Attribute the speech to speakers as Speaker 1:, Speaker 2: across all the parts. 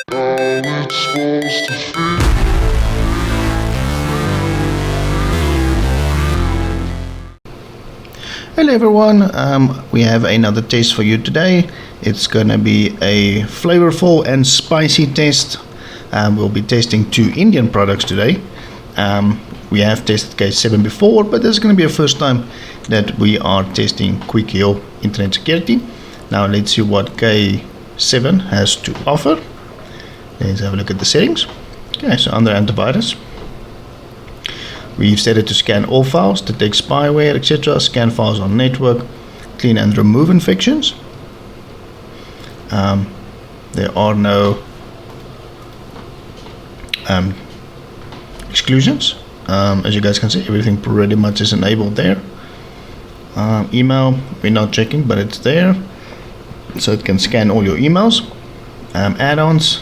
Speaker 1: it's supposed to feel.
Speaker 2: Hello everyone, we have another test for you today. It's gonna be a flavorful and spicy test. We'll be testing two Indian products today. We have tested K7 before, but this is gonna be a first time that we are testing Quick Heal Internet Security. Now let's see what K7 has to offer. Let's have a look at the settings. Okay, so under Antivirus, we've set it to scan all files, detect spyware, etc., scan files on network, clean and remove infections. There are no exclusions. As you guys can see, everything pretty much is enabled there. Email, we're not checking, but it's there. So it can scan all your emails. Add-ons,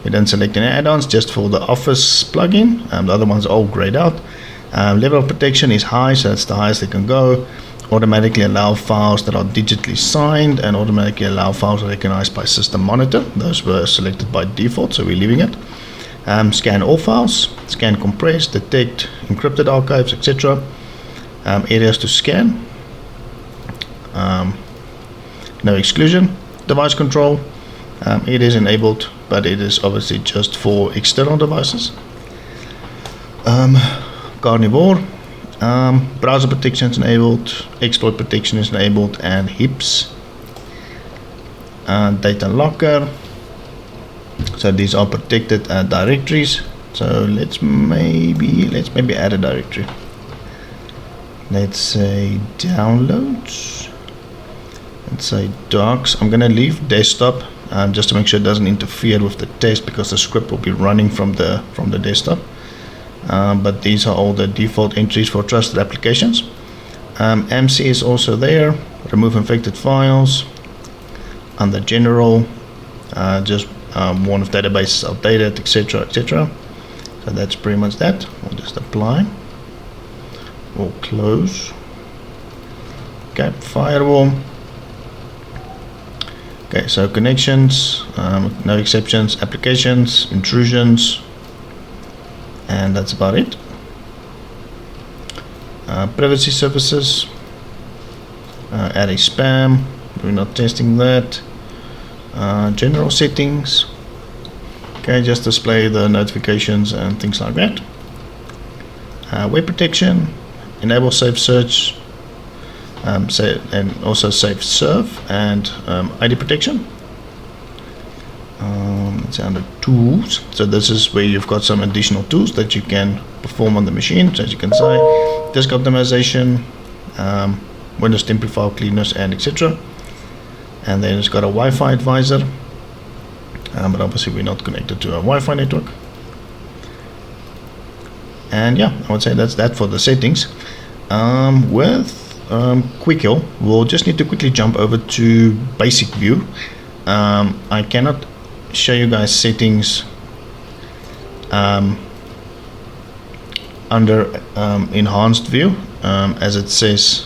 Speaker 2: we don't select any add-ons, just for the Office plugin. The other ones are all grayed out. Level of protection is high, so that's the highest they can go. Automatically allow files that are digitally signed, and automatically allow files recognized by System Monitor. Those were selected by default, so we're leaving it. Scan all files, scan compress, detect encrypted archives, etc. Areas to scan. No exclusion. Device control, it is enabled, but it is obviously just for external devices. Carnivore, browser protection is enabled, exploit protection is enabled, and HIPS. Data locker, so these are protected directories. So let's maybe add a directory. Let's say downloads. Let's say docs. I'm gonna leave desktop just to make sure it doesn't interfere with the test, because the script will be running from the desktop. But these are all the default entries for trusted applications. MC is also there. Remove infected files. Under general, just warn if database is outdated, etc., etc. So that's pretty much that. We'll just apply. We'll close. Okay, firewall. Okay, so connections, no exceptions, applications, intrusions, and that's about it. Privacy services, add a spam, we're not testing that. General settings, okay, just display the notifications and things like that. Web protection, enable safe search, and also safe serve, and ID protection. It's under tools, so this is where you've got some additional tools that you can perform on the machine. So as you can say, disk optimization, Windows temporary file cleaners, and etc. And then it's got a Wi-Fi advisor, but obviously we're not connected to a Wi-Fi network. And yeah, I would say that's that for the settings. With Quick Heal, we'll just need to quickly jump over to basic view. I cannot show you guys settings under enhanced view, as it says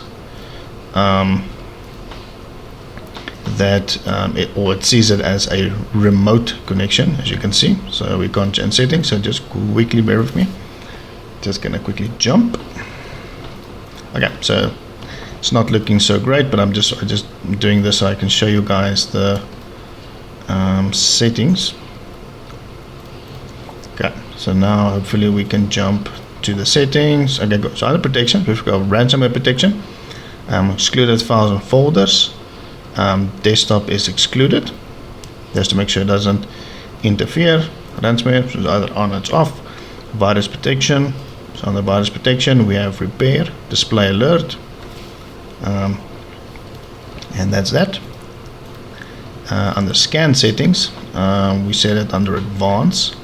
Speaker 2: that it sees it as a remote connection, as you can see. So we can't change settings, so just quickly bear with me. Just gonna quickly jump. Okay, so it's not looking so great, but I'm just doing this so I can show you guys the settings. Okay, so now hopefully we can jump to the settings. Okay, go. So under protection, we've got ransomware protection, excluded files and folders. Desktop is excluded, just to make sure it doesn't interfere. Ransomware, so it's either on or it's off. Virus protection, so under virus protection we have repair, display alert, and that's that. Under scan settings, we set it under advanced.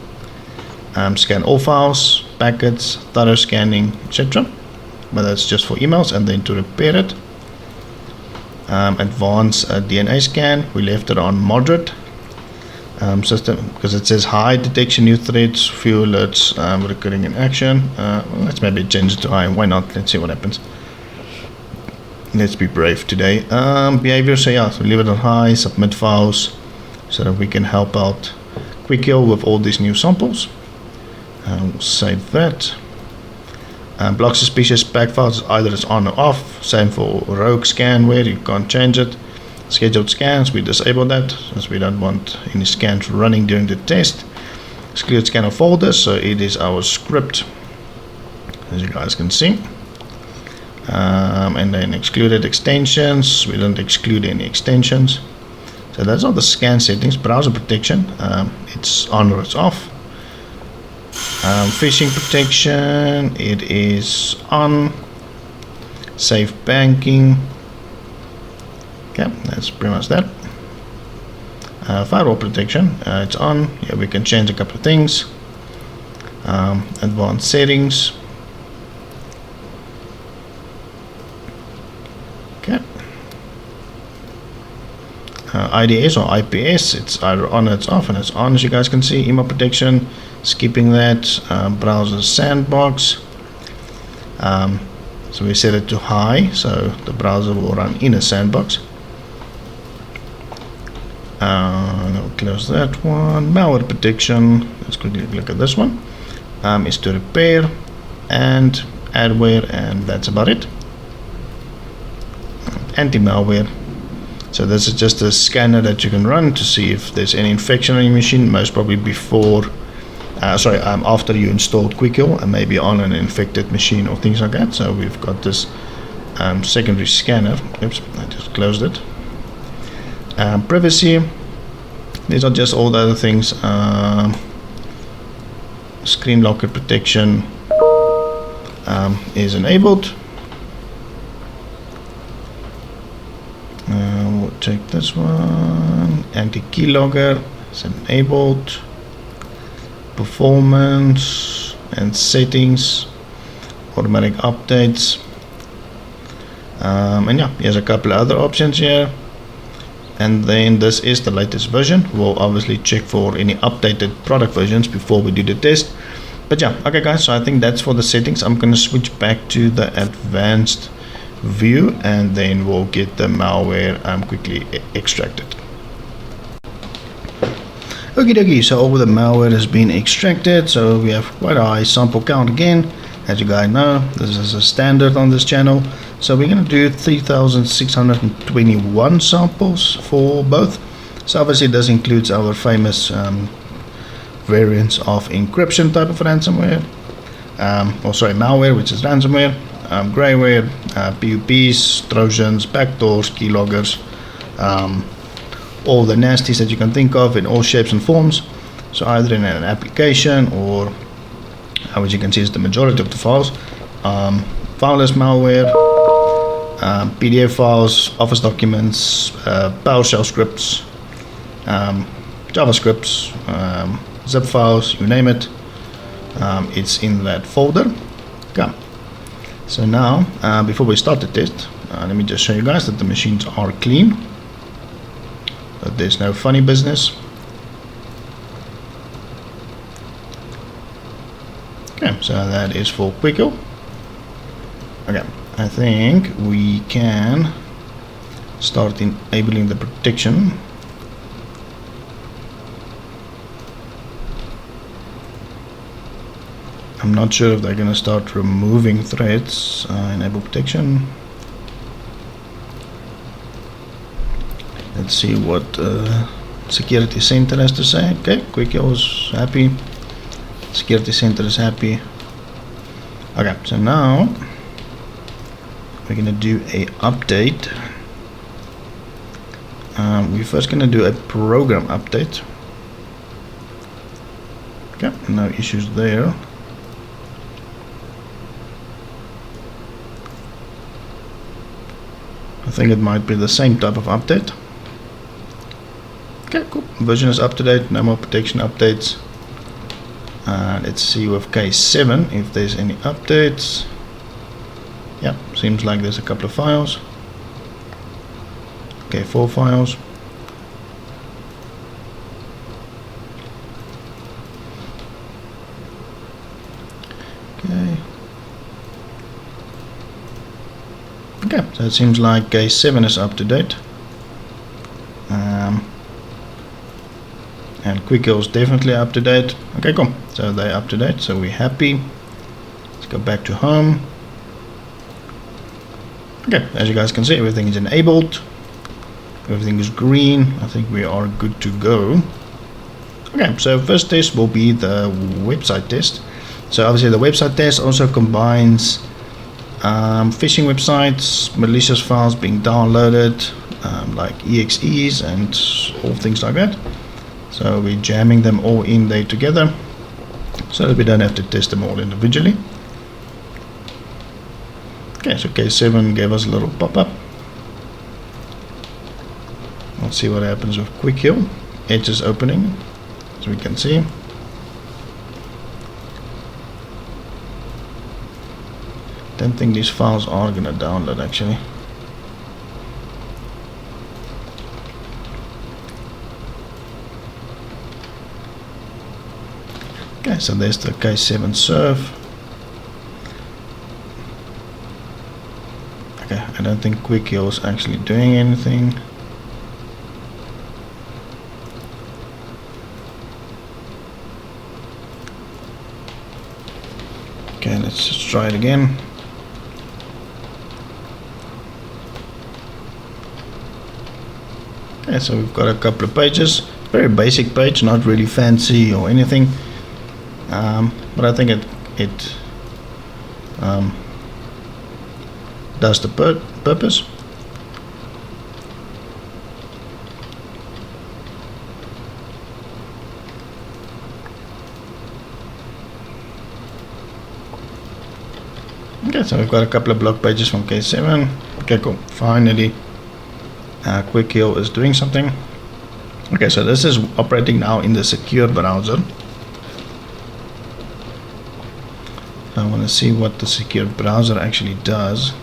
Speaker 2: Scan all files, packets, thorough scanning, etc. But that's just for emails, and then to repair it. Advanced DNA scan, we left it on moderate. System, because it says high detection, new threats, few alerts, recurring in action. Let's maybe change it to high. Why not? Let's see what happens. Let's be brave today. Behavior, so yeah, so leave it on high. Submit files so that we can help out quick kill with all these new samples. We'll save that. Block suspicious pack files, either it's on or off. Same for rogue scan where you can't change it. Scheduled scans, we disable that since we don't want any scans running during the test. Exclude scanner folders, so it is our script, as you guys can see. And then excluded extensions, we don't exclude any extensions. So that's all the scan settings. Browser protection, it's on or it's off. Phishing protection, it is on. Safe banking, okay, that's pretty much that. Firewall protection, it's on. Yeah, we can change a couple of things. Advanced settings, okay. IDS or IPS, it's either on or it's off, and it's on, as you guys can see. Email protection, skipping that. Browser sandbox, so we set it to high, so the browser will run in a sandbox. I'll close that one. Malware protection, let's quickly look at this one. Is to repair and adware, and that's about it. Anti-malware, so this is just a scanner that you can run to see if there's any infection on your machine, most probably before after you installed quick kill and maybe on an infected machine or things like that. So we've got this secondary scanner. Oops, I just closed it. Privacy, these are just all the other things. Screen locker protection is enabled. We'll check this one. Anti-keylogger is enabled. Performance and settings, automatic updates, and yeah, here's a couple of other options here. And then this is the latest version. We'll obviously check for any updated product versions before we do the test. But yeah, okay guys, so I think that's for the settings. I'm going to switch back to the advanced view, and then we'll get the malware quickly extracted. Okie dokie, so all the malware has been extracted, so we have quite a high sample count again. As you guys know, this is a standard on this channel, so we're going to do 3,621 samples for both. So obviously this includes our famous variants of encryption type of ransomware, malware, which is ransomware, greyware, PUPs, trojans, backdoors, keyloggers, all the nasties that you can think of in all shapes and forms. So either in an application or, as you can see, is the majority of the files. Fileless malware, PDF files, Office documents, PowerShell scripts, JavaScripts, zip files, you name it. It's in that folder. Okay. So now, before we start the test, let me just show you guys that the machines are clean. But there's no funny business. Okay, so that is for quick kill. Okay, I think we can start enabling the protection. I'm not sure if they're going to start removing threads. Enable protection. Let's see what security center has to say. Okay, quick kill is happy. Security center is happy. Okay, so now we're gonna do a update. We're first gonna do a program update. Okay, no issues there. I think it might be the same type of update. Okay, cool. Version is up to date, no more protection updates. Let's see with case 7 if there's any updates. Yeah, seems like there's a couple of files. Okay, 4 files. Okay, so it seems like case 7 is up to date. And Quick Heal is definitely up to date. Okay, cool. So they're up to date, so we're happy. Let's go back to home. Okay, as you guys can see, everything is enabled. Everything is green. I think we are good to go. Okay, so first test will be the website test. So obviously the website test also combines phishing websites, malicious files being downloaded, like EXEs and all things like that. So we're jamming them all in there together so that we don't have to test them all individually. Okay, so K7 gave us a little pop-up. Let's see what happens with Quick Heal. Edge is opening, as we can see. Don't think these files are going to download actually. Okay, so there's the K7 serve. Okay, I don't think Quick Heal is actually doing anything. Okay, let's just try it again. Okay, so we've got a couple of pages. Very basic page, not really fancy or anything. But I think it does the purpose. Okay, so we've got a couple of blog pages from K7. Okay, cool. Finally, Quick Heal is doing something. Okay, so this is operating now in the secure browser. I want to see what the secure browser actually does.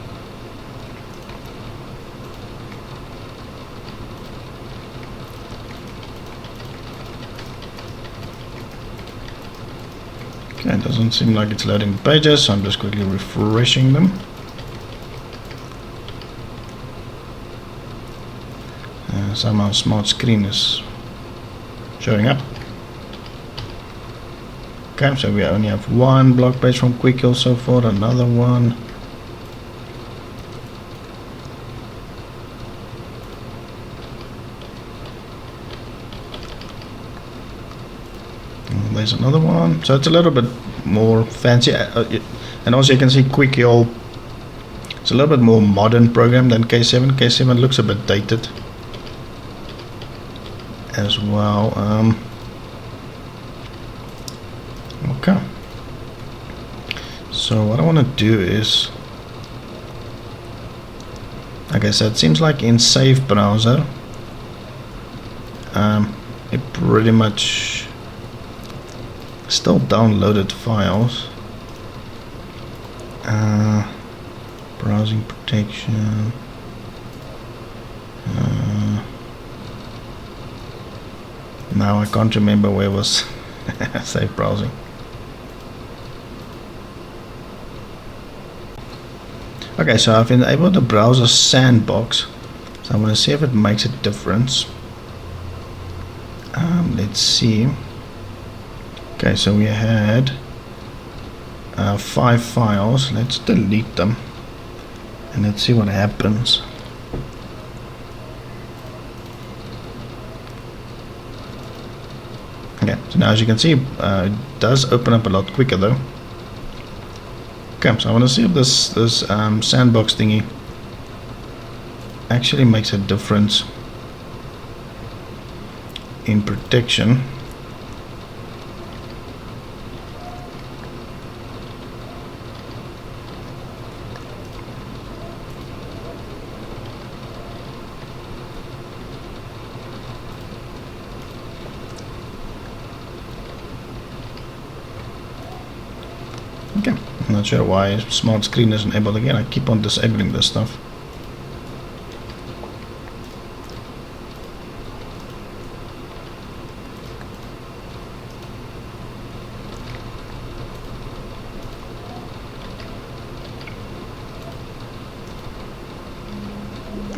Speaker 2: Okay, it doesn't seem like it's loading the pages, so I'm just quickly refreshing them. Somehow Smart Screen is showing up. Okay, so we only have one blog page from Quick Heal so far, another one. And there's another one. So it's a little bit more fancy. And also you can see Quick Heal, it's a little bit more modern program than K7. K7 looks a bit dated as well. Okay, so what I want to do is, okay, so it seems like in Safe Browser it pretty much still downloaded files. Browsing protection, now I can't remember where was safe browsing. Okay, so I've enabled the browser sandbox, so I'm going to see if it makes a difference. Let's see. Okay, so we had 5 files. Let's delete them and let's see what happens. Okay, so now as you can see, it does open up a lot quicker though. Okay, so I want to see if this sandbox thingy actually makes a difference in protection. Okay, I'm not sure why Smart Screen isn't enabled again. I keep on disabling this stuff.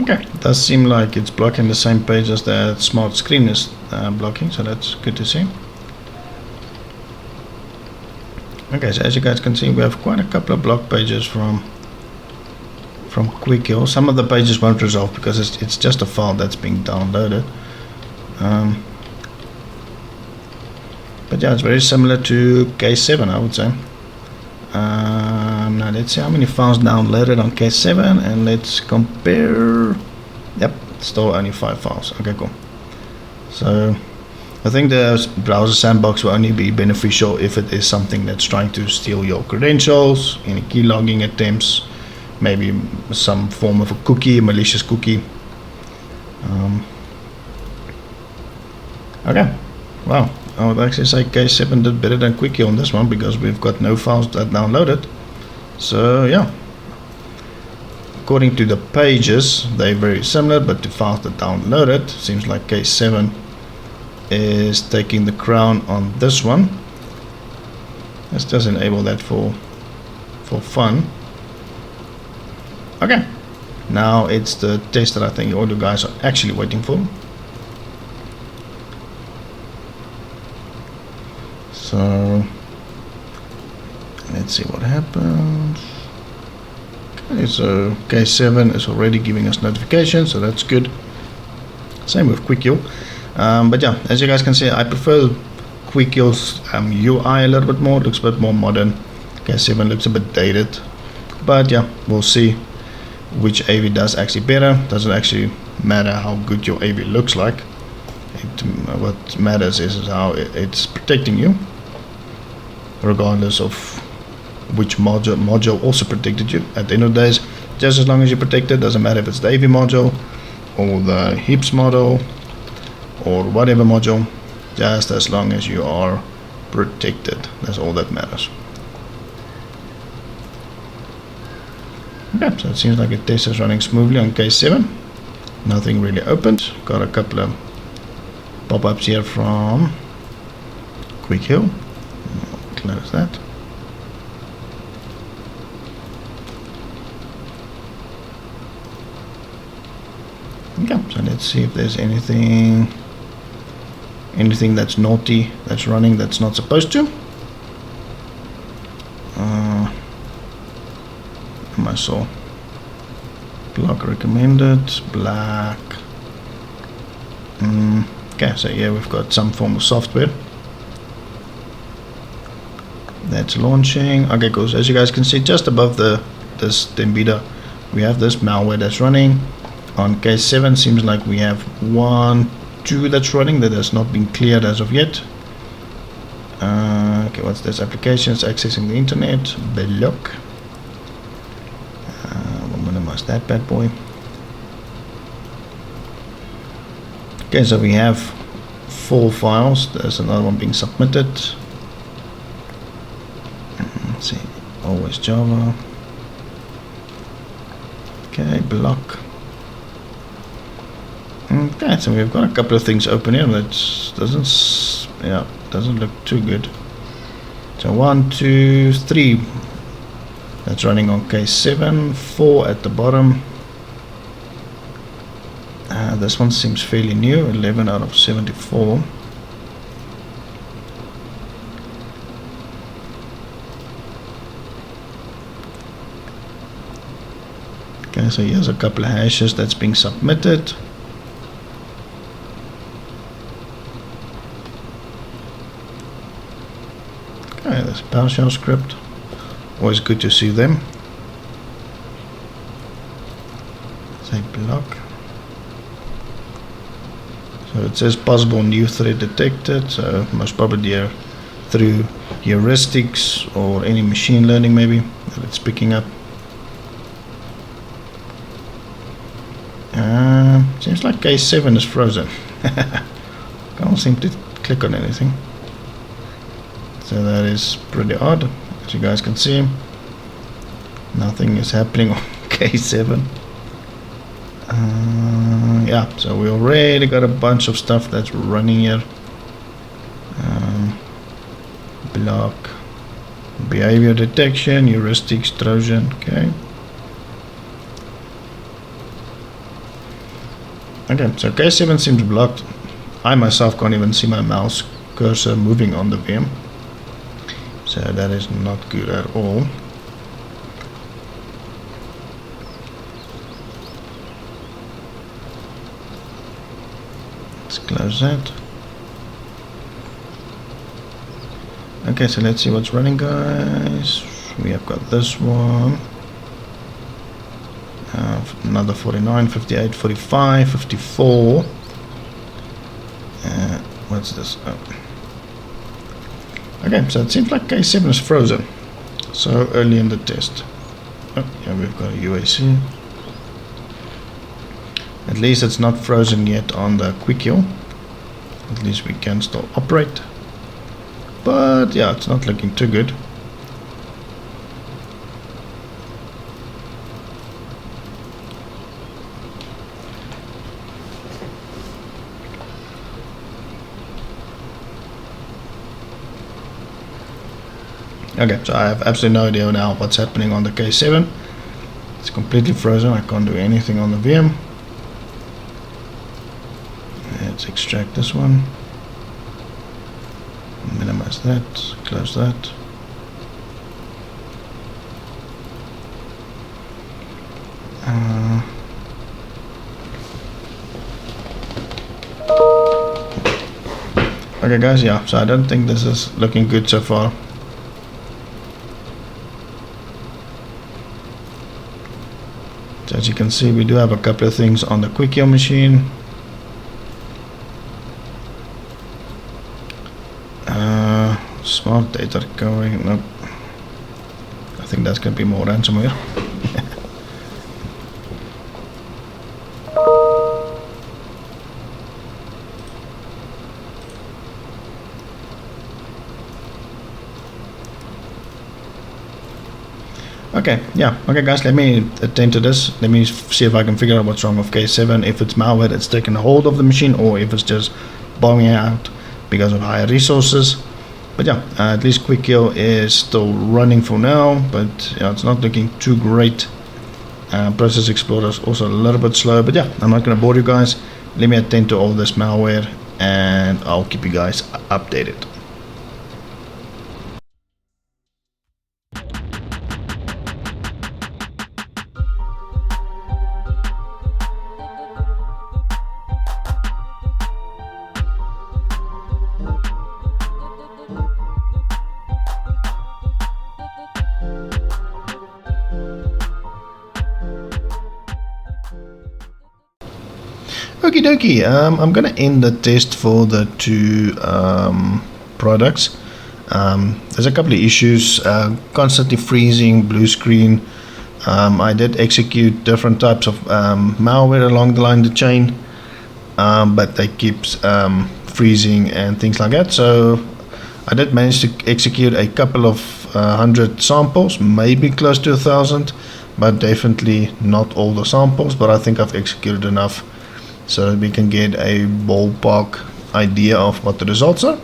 Speaker 2: Okay, it does seem like it's blocking the same page as the smart screen is blocking, so that's good to see. Okay, so as you guys can see, we have quite a couple of block pages from Quick Heal. Some of the pages won't resolve because it's just a file that's being downloaded. But yeah, it's very similar to case 7, I would say. Now let's see how many files downloaded on case 7, and let's compare. Yep, still only 5 files. Okay, cool. So I think the browser sandbox will only be beneficial if it is something that's trying to steal your credentials, any keylogging attempts, maybe some form of a cookie, a malicious cookie. Okay, wow. I would actually say case 7 did better than Quick Heal on this one because we've got no files that downloaded. So yeah, according to the pages, they're very similar, but the files that downloaded, seems like case 7 is taking the crown on this one. Let's just enable that for fun. Okay, now it's the test that I think all you guys are actually waiting for. So let's see what happens. Okay, so case 7 is already giving us notifications, so that's good. Same with Quick Heal. But yeah, as you guys can see, I prefer Quick Heal's UI a little bit more. It looks a bit more modern. Case 7 looks a bit dated. But yeah, we'll see which AV does actually better. Doesn't actually matter how good your AV looks like. What matters is how it's protecting you, regardless of which module also protected you. At the end of the day, just as long as you're protected, doesn't matter if it's the AV module or the HIPS module or whatever module, just as long as you are protected. That's all that matters. Okay, so it seems like the test is running smoothly on case 7. Nothing really opened. Got a couple of pop-ups here from Quick Heal. Close that. Okay, so let's see if there's anything that's naughty that's running that's not supposed to. I saw block recommended, black. Okay, so yeah, we've got some form of software that's launching. Okay, cool. So as you guys can see, just above this embedder, we have this malware that's running. On case 7, seems like we have 1, 2 that's running that has not been cleared as of yet. Okay, what's this? Applications accessing the internet. Block. We'll minimize that bad boy. Okay, so we have 4 files. There's another one being submitted. Let's see. Always Java. Okay, block. Okay, so we've got a couple of things open here that doesn't look too good. So 1, 2, 3 that's running on case 7, 4 at the bottom. This one seems fairly new, 11 out of 74. Okay, so here's a couple of hashes that's being submitted. Okay, there's a PowerShell script. Always good to see them. Say block. So it says possible new threat detected. So most probably through heuristics or any machine learning maybe that it's picking up. Seems like case 7 is frozen. Can't seem to click on anything. So that is pretty odd. As you guys can see, nothing is happening on case 7. Yeah, so we already got a bunch of stuff that's running here. Block, behavior detection, heuristics, Trojan. Okay. Okay, so K7 seems blocked. I myself can't even see my mouse cursor moving on the VM. So that is not good at all. Let's close that. Okay, so let's see what's running, guys. We have got this one. Another 49, 58, 45, 54. What's this? Oh. Okay, so it seems like K7 is frozen. So early in the test. Oh, yeah, we've got a UAC. At least it's not frozen yet on the quick kill. At least we can still operate. But yeah, it's not looking too good. Okay, so I have absolutely no idea now what's happening on the K7. It's completely frozen. I can't do anything on the VM. Let's extract this one. Minimize that. Close that. Okay guys, yeah, so I don't think this is looking good so far. So as you can see, we do have a couple of things on the quick kill machine. Smart data recovery, nope. I think that's going to be more ransomware. Okay, yeah, okay guys, let me attend to this. Let me see if I can figure out what's wrong with K7, if it's malware that's taken a hold of the machine, or if it's just bombing out because of higher resources. But yeah, at least quick kill is still running for now, but yeah, it's not looking too great. Process Explorer is also a little bit slow, but yeah, I'm not going to bore you guys. Let me attend to all this malware and I'll keep you guys updated. Okie dokie, I'm going to end the test for the two products. There's a couple of issues, constantly freezing, blue screen. I did execute different types of malware along the line of the chain, but they keep freezing and things like that. So I did manage to execute a couple of 100 samples, maybe close to 1,000, but definitely not all the samples, but I think I've executed enough so that we can get a ballpark idea of what the results are.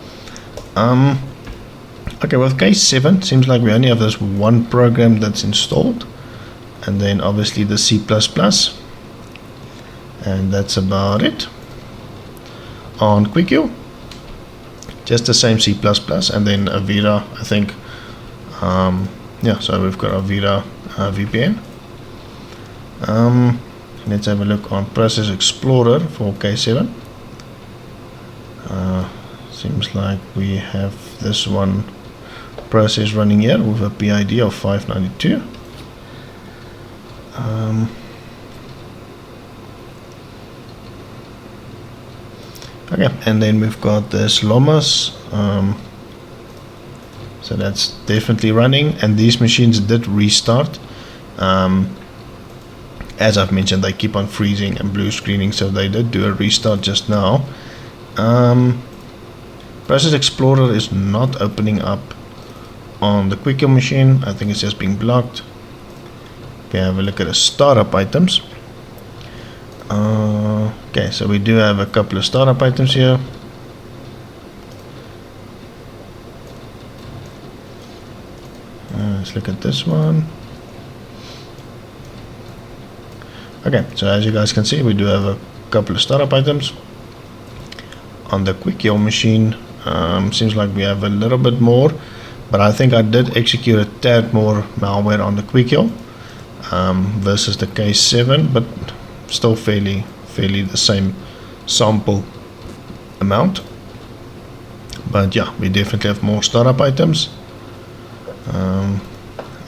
Speaker 2: Okay, with K7, seems like we only have this one program that's installed, and then obviously the C++, and that's about it. On QuickU, just the same C++, and then Avira, I think. Yeah, so we've got Avira VPN. Let's have a look on Process Explorer for K7. Seems like we have this one process running here with a PID of 592. Okay, and then we've got this Lomas. So that's definitely running, and these machines did restart. As I've mentioned, they keep on freezing and blue screening, so they did do a restart just now. Process Explorer is not opening up on the quick kill machine. I think it's just being blocked. Okay, have a look at the startup items. Okay, so we do have a couple of startup items here. Let's look at this one. Okay, so as you guys can see, we do have a couple of startup items. On the quick kill machine, seems like we have a little bit more, but I think I did execute a tad more malware on the quick kill versus the case 7, but still fairly the same sample amount. But yeah, we definitely have more startup items.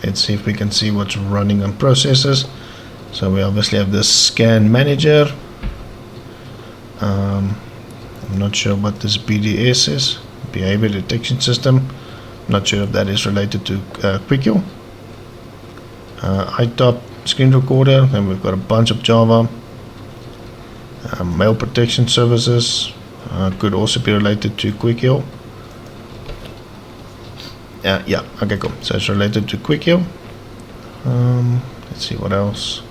Speaker 2: Let's see if we can see what's running on processes. So we obviously have this scan manager. I'm not sure what this BDS is, behavior detection system. Not sure if that is related to QuickKill. iTop screen recorder, and we've got a bunch of Java. Mail protection services could also be related to QuickKill. Yeah, okay, cool. So it's related to QuickKill. Let's see what else.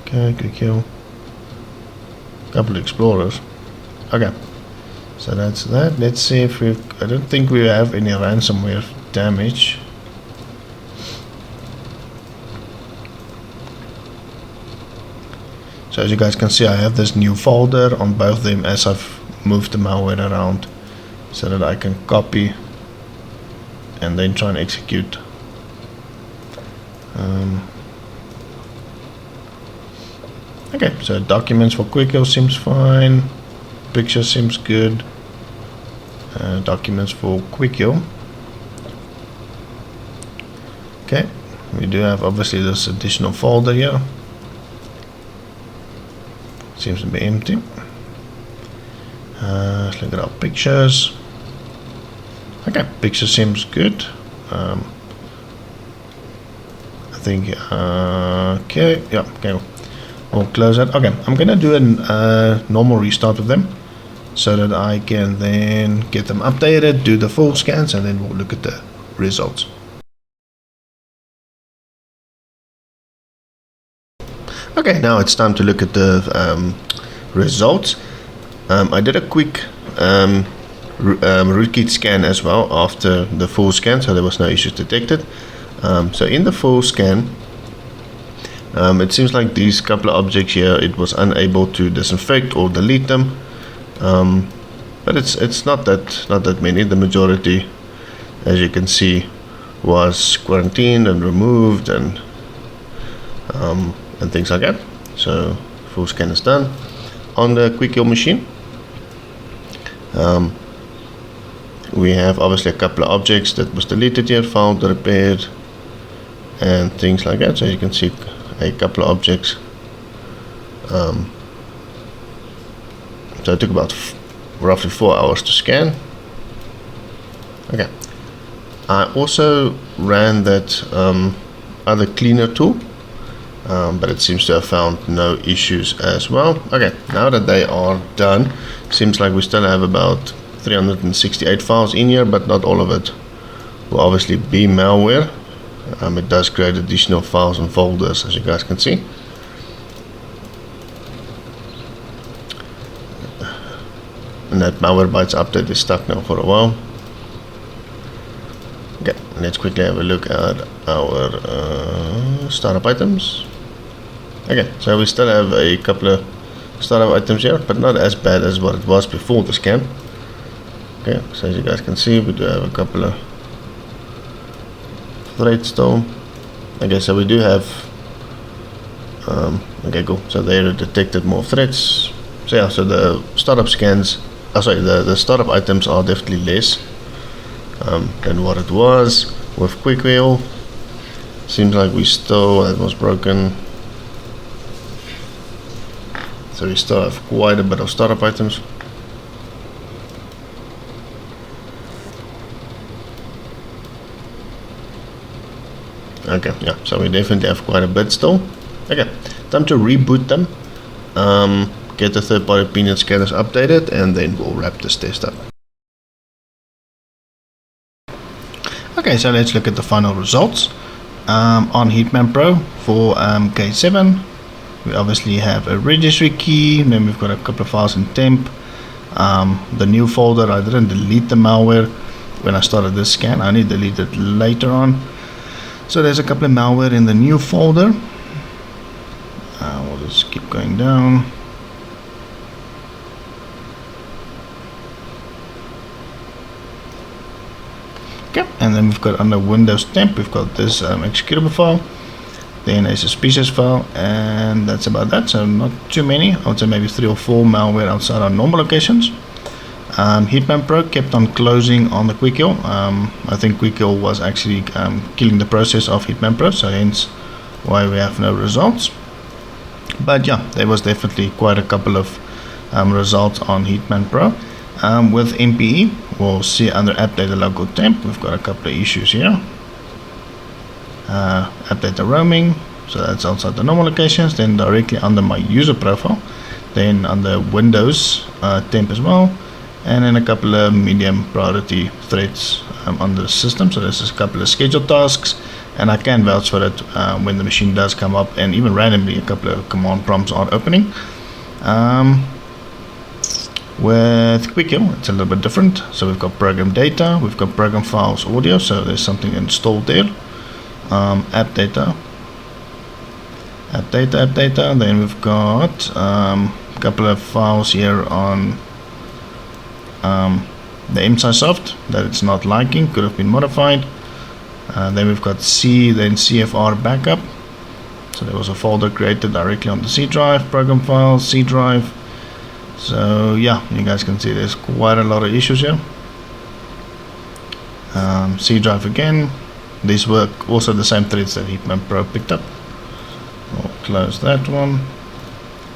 Speaker 2: Okay, QuickKill. Couple of explorers. Okay, so that's that. Let's see if we. I don't think we have any ransomware damage. So as you guys can see, I have this new folder on both of them as I've moved the malware around, so that I can copy and then try and execute. Okay, so documents for QuickKill seems fine. Picture seems good. Documents for QuickKill. Okay, we do have obviously this additional folder here. Seems to be empty. Let's look at our pictures. Okay, picture seems good. I think okay, yeah, okay. We'll close that. Okay, I'm gonna do a normal restart of them, so that I can then get them updated, do the full scans, and then we'll look at the results. Okay, now it's time to look at the results. I did a quick rootkit scan as well after the full scan, so there was no issues detected. So in the full scan, it seems like these couple of objects here, it was unable to disinfect or delete them, but it's not that many. The majority, as you can see, was quarantined and removed and things like that. So full scan is done. On the QuickKill machine, we have obviously a couple of objects that was deleted here, found, repaired, and things like that. So you can see a couple of objects. So it took about roughly 4 hours to scan. Okay. I also ran that other cleaner tool, but it seems to have found no issues as well. Okay, now that they are done, seems like we still have about 368 files in here, but not all of it will obviously be malware. It does create additional files and folders, as you guys can see. And that Malwarebytes update is stuck now for a while. Okay, let's quickly have a look at our startup items. Okay, so we still have a couple of startup items here, but not as bad as what it was before the scan. Okay, so as you guys can see, we do have a couple of threads still. Okay, so we do have okay, cool. So they detected more threats. So yeah, so the startup scans, the startup items are definitely less than what it was with QuickKill. Seems like we still, that was broken. So we still have quite a bit of startup items. Okay, yeah, so we definitely have quite a bit still. Okay, time to reboot them, get the third-party opinion scanners updated, and then we'll wrap this test up. Okay, so let's look at the final results. On Heatman Pro for K7, we obviously have a registry key, then we've got a couple of files in temp. The new folder, I didn't delete the malware when I started this scan, I only deleted it later on. So there's a couple of malware in the new folder. We'll Let's keep going down. Okay, and then we've got under Windows temp, we've got this executable file, then a suspicious file, and that's about that. So not too many. I would say maybe 3 or 4 malware outside our normal locations. Hitman Pro kept on closing on the quick kill. I think quick kill was actually killing the process of Hitman Pro, so hence why we have no results. But yeah, there was definitely quite a couple of results on Hitman Pro. With MPE, we'll see under update the local temp, we've got a couple of issues here. Update the roaming, so that's outside the normal locations, then directly under my user profile, then under Windows temp as well, and then a couple of medium priority threads under the system. So this is a couple of scheduled tasks, and I can vouch for it when the machine does come up, and even randomly a couple of command prompts are opening. With quick kill, it's a little bit different. So we've got program data, we've got program files, audio, so there's something installed there. App data, then we've got a couple of files here on the Msisoft that it's not liking, could have been modified. Then we've got C, then CFR backup, so there was a folder created directly on the C drive, program files, C drive. So yeah, you guys can see there's quite a lot of issues here. C drive again. These were also the same threads that Hitman Pro picked up. We'll close that one.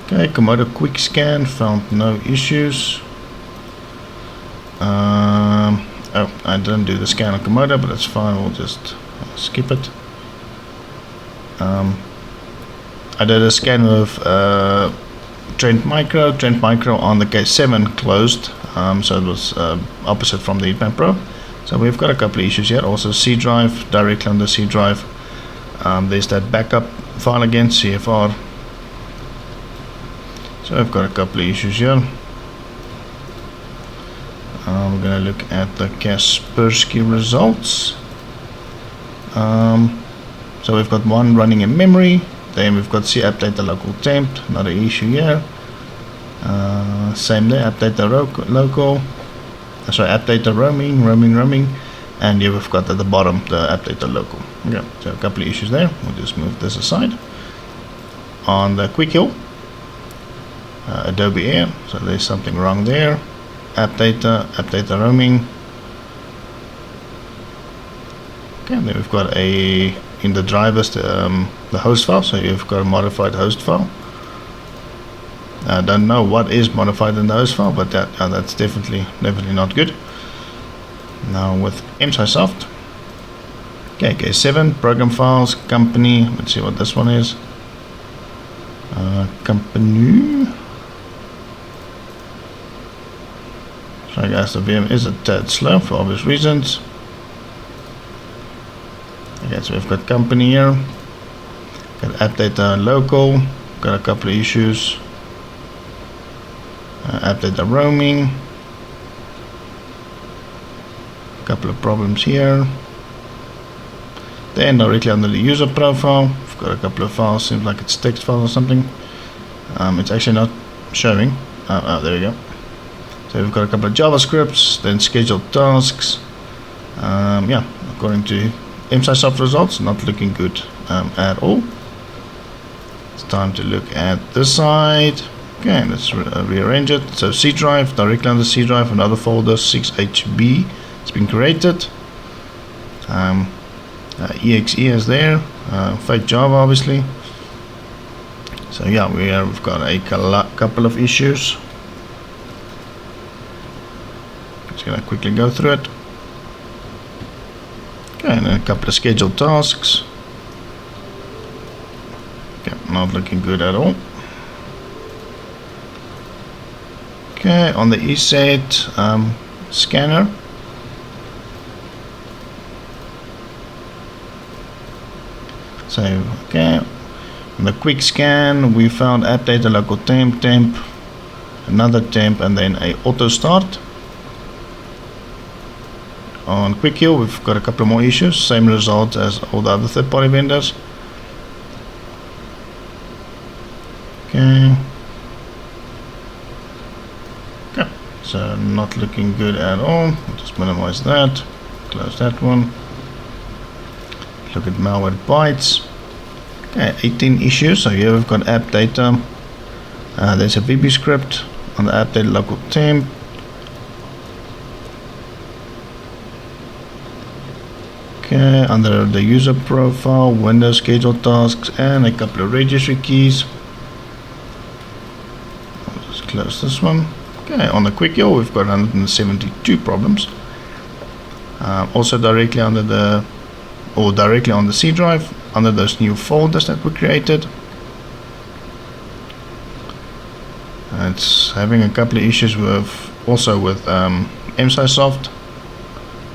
Speaker 2: Okay, Komodo quick scan, found no issues. Oh, I didn't do the scan on Komodo, but that's fine, we'll just skip it. I did a scan with Trend Micro on the K7 closed, so it was opposite from the Hitman Pro. So we've got a couple of issues here. Also C drive, directly on the C drive. There's that backup file again, CFR. So I've got a couple of issues here. We're going to look at the Kaspersky results. So we've got one running in memory. Then we've got C update the local temp, another issue here. Same there, update the local. Sorry, update the roaming, and here we've got at the bottom the update the local. Okay, so a couple of issues there. We'll just move this aside. On the quick kill, Adobe Air, so there's something wrong there. Update the roaming. Okay, and then we've got in the drivers the host file, so you've got a modified host file. I don't know what is modified in the host file, but that's definitely not good. Now with Msisoft, okay, K7 program files, company. Let's see what this one is. Company. Sorry guys, the VM is a tad slow for obvious reasons. Okay, so we've got company here. Got update the local. Got a couple of issues. Update the roaming. Couple of problems here. Then directly under the user profile, we've got a couple of files. Seems like it's text file or something. It's actually not showing. Oh, there we go. So we've got a couple of JavaScripts, then scheduled tasks. Yeah, according to Msisoft results, not looking good at all. It's time to look at this side. Okay, let's rearrange it. So C drive, directly under C drive, another folder, 6HB. It's been created. EXE is there. Fake Java, obviously. So yeah, we've got a couple of issues. Just gonna quickly go through it. Okay, and then a couple of scheduled tasks. Okay, not looking good at all. Okay, on the ESET scanner. So, okay, on the quick scan, we found update the local temp, another temp, and then a auto start. On quick kill, we've got a couple more issues, same result as all the other third-party vendors. not looking good at all. Just minimize that, close that one. Look at malware bytes. Okay, 18 issues. So here we've got app data. There's a VB script on the app data local temp. Okay, under the user profile, Windows scheduled tasks, and a couple of registry keys. I'll just close this one. Okay, on the quick kill, we've got 172 problems. Also directly under directly on the C drive, under those new folders that were created. It's having a couple of issues with MSIsoft,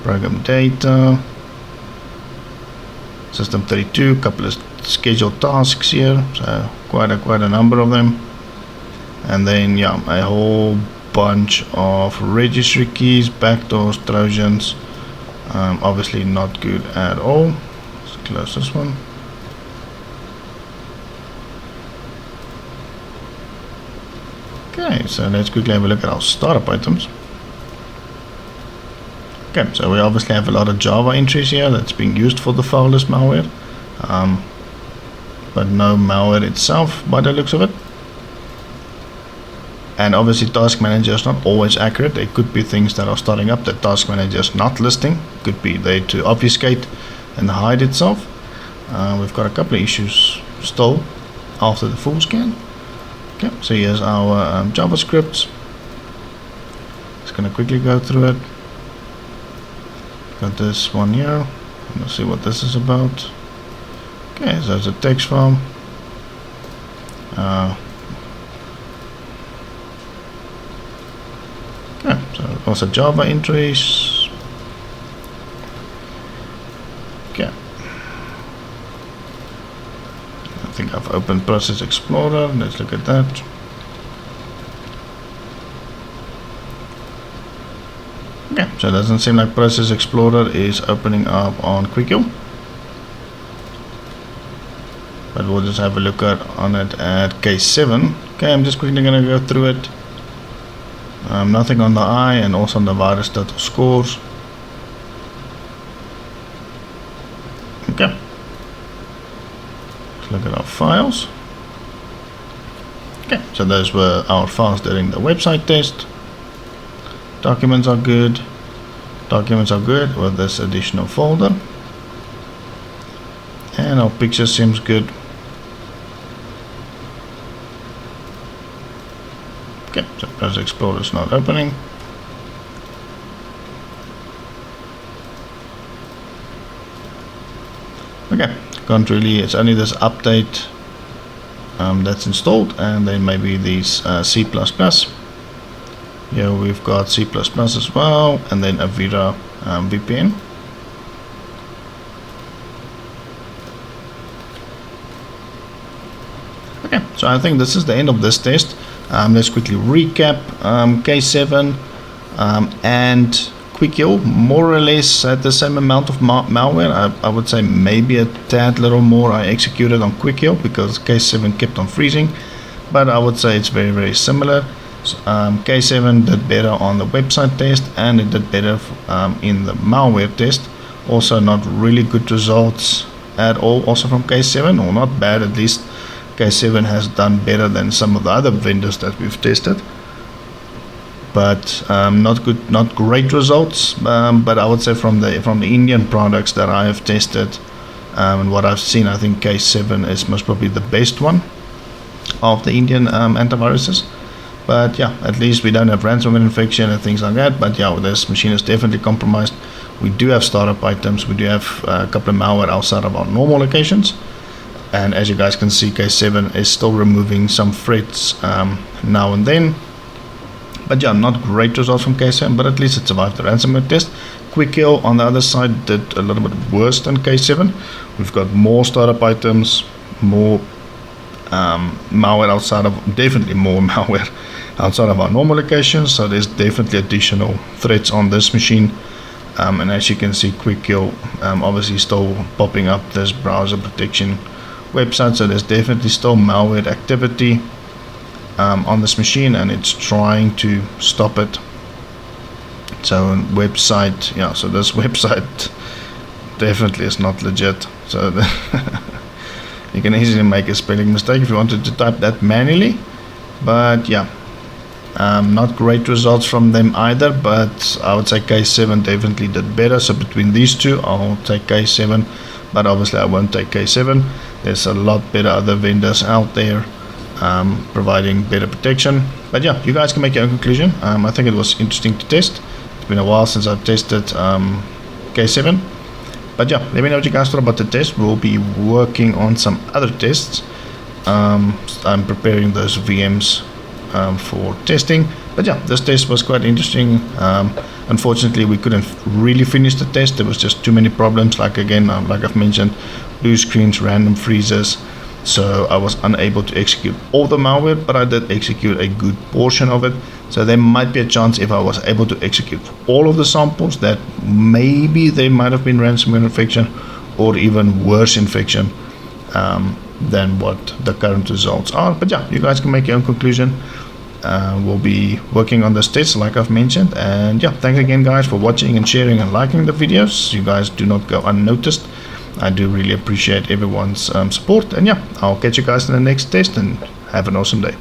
Speaker 2: program data, system 32, couple of scheduled tasks here, so quite a number of them. And then yeah, a whole bunch of registry keys, backdoors, trojans. Obviously not good at all. Let's close this one. Okay, so let's quickly have a look at our startup items. Okay, so we obviously have a lot of Java entries here that's being used for the fileless malware, but no malware itself by the looks of it. And obviously task manager is not always accurate. There could be things that are starting up that task manager is not listing. Could be there to obfuscate and hide itself. We've got a couple of issues still after the full scan. Okay, so here's our JavaScript. Just gonna quickly go through it. Got this one here. Let's see what this is about. Okay, so it's a text file. Okay, so also Java entries. Okay. I think I've opened Process Explorer. Let's look at that. Okay, so it doesn't seem like Process Explorer is opening up on QuickHeal. But we'll just have a look on it at case 7. Okay, I'm just quickly going to go through it. Nothing on the I, and also on the virus total scores. Okay. Let's look at our files. Okay, so those were our files during the website test. Documents are good. Documents are good with this additional folder. And our picture seems good. Okay, so Process Explorer is not opening. Okay, can't really, it's only this update that's installed, and then maybe these C++. Here we've got C++ as well, and then Avira VPN. Okay, so I think this is the end of this test. Let's quickly recap. K7 and QuickHeal more or less had the same amount of malware. I would say maybe a tad little more I executed on QuickHeal because K7 kept on freezing, but I would say it's very, very similar. K7 did better on the website test, and it did better in the malware test. Also not really good results at all also from K7, or not bad, at least K7 has done better than some of the other vendors that we've tested, but not good, not great results. But I would say from the Indian products that I have tested and what I've seen, I think K7 is most probably the best one of the Indian antiviruses. But yeah, at least we don't have ransomware infection and things like that. But yeah, this machine is definitely compromised. We do have startup items. We do have a couple of malware outside of our normal locations. And as you guys can see, K7 is still removing some threats now and then. But yeah, not great results from K7, but at least it survived the ransomware test. QuickHeal on the other side did a little bit worse than K7. We've got more startup items, more malware outside of, definitely more malware outside of our normal locations. So there's definitely additional threats on this machine. And as you can see, QuickHeal obviously still popping up this browser protection website, so there's definitely still malware activity on this machine, and it's trying to stop it. So website, yeah, so this website definitely is not legit. So you can easily make a spelling mistake if you wanted to type that manually. But yeah, not great results from them either, but I would say K7 definitely did better. So between these two, I'll take K7, but obviously I won't take K7. There's a lot better other vendors out there providing better protection. But yeah, you guys can make your own conclusion. I think it was interesting to test. It's been a while since I've tested K7. But yeah, let me know what you guys thought about the test. We'll be working on some other tests. I'm preparing those VMs for testing. But yeah, this test was quite interesting. Unfortunately, we couldn't really finish the test. There was just too many problems. Like again, like I've mentioned, blue screens, random freezes. So I was unable to execute all the malware, but I did execute a good portion of it. So there might be a chance if I was able to execute all of the samples that maybe there might have been ransomware infection or even worse infection than what the current results are. But yeah, you guys can make your own conclusion. We'll be working on this test like I've mentioned. And yeah, thanks again guys for watching and sharing and liking the videos. You guys do not go unnoticed. I do really appreciate everyone's support. And yeah, I'll catch you guys in the next test and have an awesome day.